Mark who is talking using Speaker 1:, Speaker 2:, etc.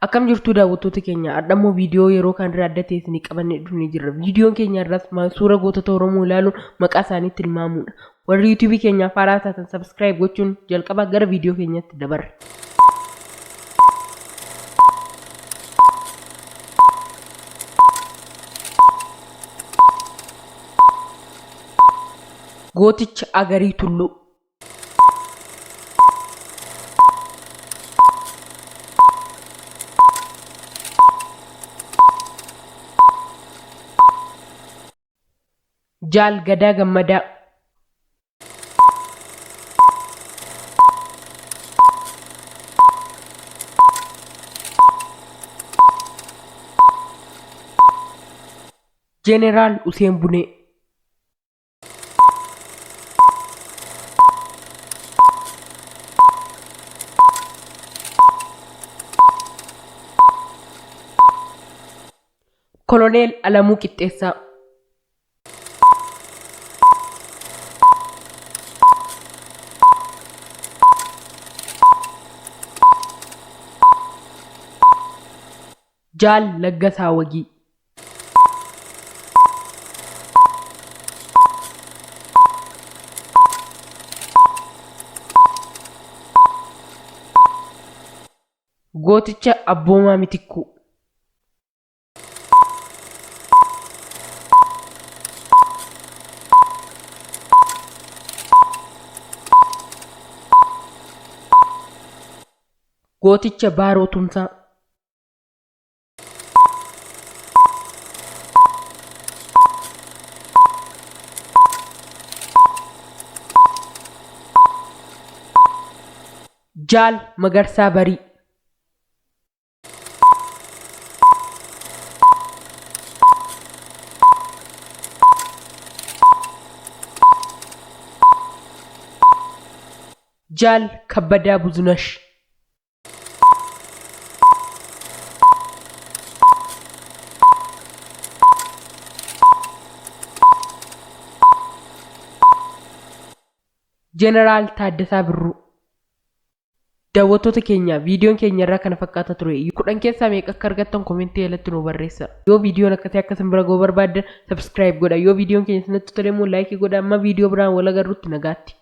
Speaker 1: Akkam jirtu daawwattoota keenya adhammoo viidiyoo yeroo kan irraa adda ta'e isinii qabannee dhufnee jirra. Viidiyoon keenya irraas suura gootota Oromoo ilaaluun maqaa isaaniitti tilmaamuudha. Warri YouTube keenyaaf haaraa taatan subscribe gochuun jalqaba gara viidiyoo keenyatti dabarra. Gooticha Agarii Tulluu Jaal Gadaa Gammadaa Jeneraal Useen Bunee Koloneel Alamuu Qixxeessaa Jaal Laggasaa Wagii Gooticha Abboomaa Mitikkuu Gooticha Baaroo Tumsaa Jaal Magarsaa Barii Jaal Kabbadaa Buzunash Jeneraal Taaddasaa Birruu. Daawwattoota keenya viidiyoon keenya irraa kana fakkaata ture. 10 keessaa meeqa akka argattan komentii jalatti nu barreessaa. Yoo viidiyoon akkasii akkasiin bira goo barbaaddan subscribe godhaa. Yoo viidiyoon keenya isinitti tole immoo like godhaa. Amma viidiyoo biraan wal agarruutti nagaatti.